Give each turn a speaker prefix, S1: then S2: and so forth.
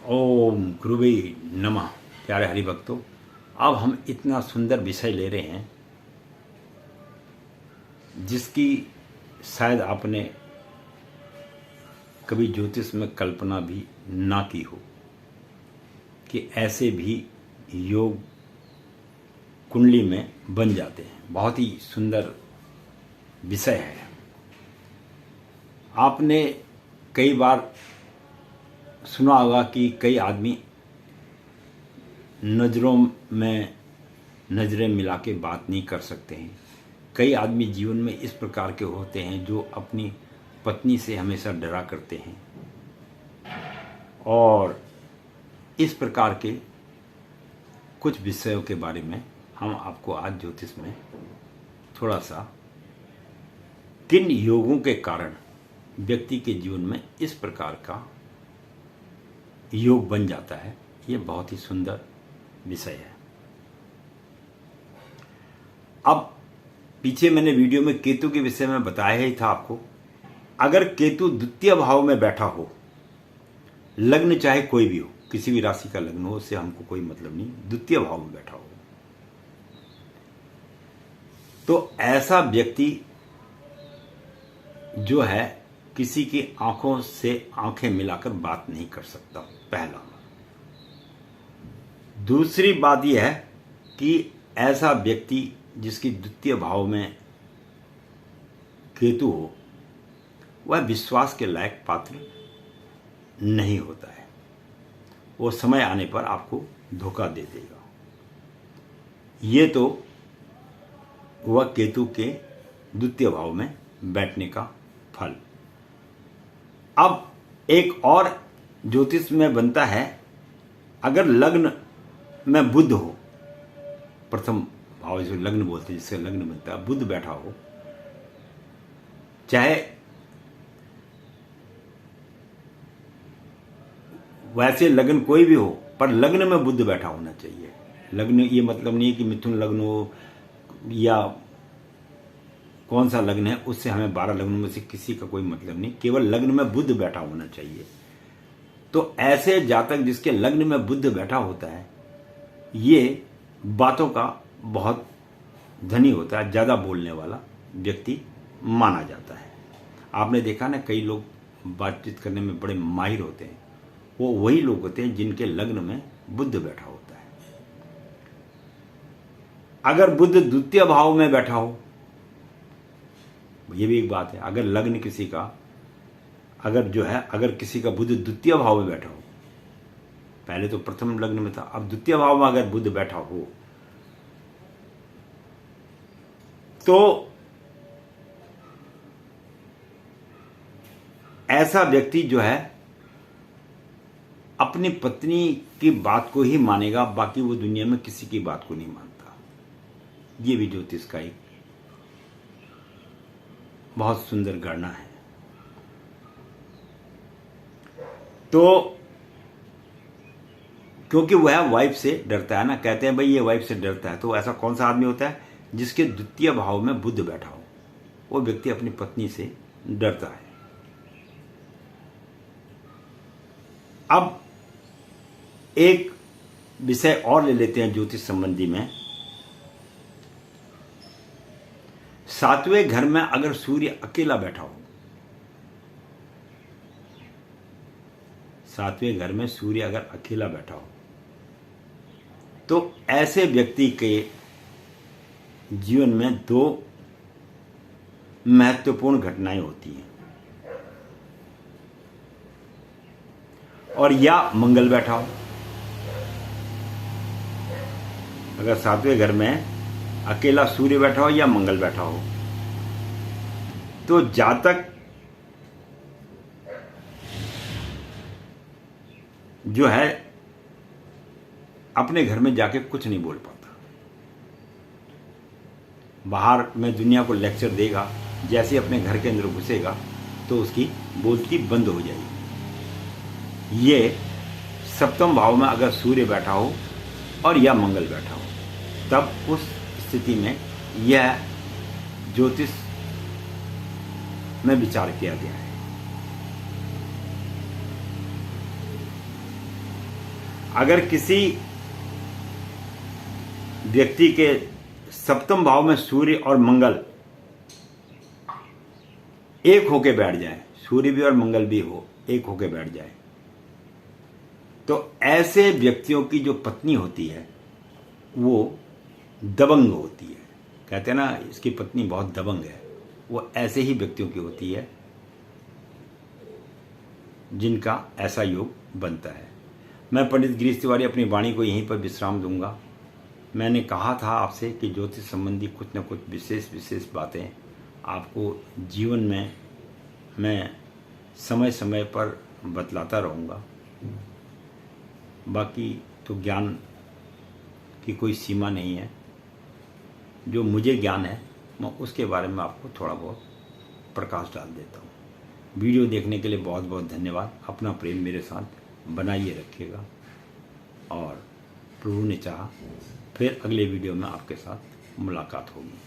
S1: ओम गुरुवे नमः। प्यारे हरिभक्तों, अब हम इतना सुंदर विषय ले रहे हैं जिसकी शायद आपने कभी ज्योतिष में कल्पना भी ना की हो कि ऐसे भी योग कुंडली में बन जाते हैं। बहुत ही सुंदर विषय है। आपने कई बार सुना होगा कि कई आदमी नज़रों में नज़रें मिला के बात नहीं कर सकते हैं। कई आदमी जीवन में इस प्रकार के होते हैं जो अपनी पत्नी से हमेशा डरा करते हैं, और इस प्रकार के कुछ विषयों के बारे में हम आपको आज ज्योतिष में थोड़ा सा किन योगों के कारण व्यक्ति के जीवन में इस प्रकार का योग बन जाता है, ये बहुत ही सुंदर विषय है। अब पीछे मैंने वीडियो में केतु के विषय में बताया ही था आपको। अगर केतु द्वितीय भाव में बैठा हो, लग्न चाहे कोई भी हो, किसी भी राशि का लग्न हो, उससे हमको कोई मतलब नहीं, द्वितीय भाव में बैठा हो, तो ऐसा व्यक्ति जो है किसी की आंखों से आंखें मिलाकर बात नहीं कर सकता, पहला। दूसरी बात यह है कि ऐसा व्यक्ति जिसकी द्वितीय भाव में केतु हो, वह विश्वास के लायक पात्र नहीं होता है। वो समय आने पर आपको धोखा दे देगा। ये तो वह केतु के द्वितीय भाव में बैठने का फल। अब एक और ज्योतिष में बनता है, अगर लग्न में बुध हो, प्रथम भाव जो लग्न बोलते हैं, जिससे लग्न बनता है, बुध बैठा हो, चाहे वैसे लग्न कोई भी हो, पर लग्न में बुध बैठा होना चाहिए। लग्न ये मतलब नहीं है कि मिथुन लग्न हो या कौन सा लग्न है, उससे हमें 12 लग्नों में से किसी का कोई मतलब नहीं, केवल लग्न में बुध बैठा होना चाहिए। तो ऐसे जातक जिसके लग्न में बुध बैठा होता है, ये बातों का बहुत धनी होता है, ज़्यादा बोलने वाला व्यक्ति माना जाता है। आपने देखा ना, कई लोग बातचीत करने में बड़े माहिर होते हैं, वो वही लोग होते हैं जिनके लग्न में बुध बैठा होता है। अगर बुध द्वितीय भाव में बैठा हो, ये भी एक बात है। अगर लग्न किसी का, अगर किसी का बुध द्वितीय भाव में बैठा हो, पहले तो प्रथम लग्न में था, अब द्वितीय भाव में अगर बुध बैठा हो, तो ऐसा व्यक्ति जो है अपनी पत्नी की बात को ही मानेगा, बाकी वो दुनिया में किसी की बात को नहीं मानता। ये भी ज्योतिष का एक बहुत सुंदर गणना है। तो क्योंकि वह वाइफ से डरता है ना, कहते हैं भाई ये वाइफ से डरता है, तो ऐसा कौन सा आदमी होता है जिसके द्वितीय भाव में बुध बैठा हो, वो व्यक्ति अपनी पत्नी से डरता है। अब एक विषय और ले लेते हैं ज्योतिष संबंधी में। 7वें घर में अगर सूर्य अकेला बैठा हो, 7वें घर में सूर्य अगर अकेला बैठा हो, तो ऐसे व्यक्ति के जीवन में 2 महत्वपूर्ण घटनाएं होती हैं। और या मंगल बैठा हो, अगर 7वें घर में अकेला सूर्य बैठा हो या मंगल बैठा हो, तो जातक जो है अपने घर में जाके कुछ नहीं बोल पाता। बाहर में दुनिया को लेक्चर देगा, जैसे अपने घर के अंदर घुसेगा तो उसकी बोलती बंद हो जाएगी। ये सप्तम भाव में अगर सूर्य बैठा हो और या मंगल बैठा हो, तब उस स्थिति में यह ज्योतिष में विचार किया गया है। अगर किसी व्यक्ति के सप्तम भाव में सूर्य और मंगल एक होके बैठ जाए, सूर्य भी और मंगल भी हो एक होके बैठ जाए, तो ऐसे व्यक्तियों की जो पत्नी होती है वो दबंग होती है। कहते हैं ना इसकी पत्नी बहुत दबंग है, वो ऐसे ही व्यक्तियों की होती है जिनका ऐसा योग बनता है। मैं पंडित गिरीश तिवारी अपनी वाणी को यहीं पर विश्राम दूंगा। मैंने कहा था आपसे कि ज्योतिष संबंधी कुछ न कुछ विशेष बातें आपको जीवन में मैं समय समय पर बतलाता रहूँगा। बाकी तो ज्ञान की कोई सीमा नहीं है, जो मुझे ज्ञान है मैं उसके बारे में आपको थोड़ा बहुत प्रकाश डाल देता हूँ। वीडियो देखने के लिए बहुत बहुत धन्यवाद। अपना प्रेम मेरे साथ बनाइए रखिएगा, और प्रभु ने चाहा फिर अगले वीडियो में आपके साथ मुलाकात होगी।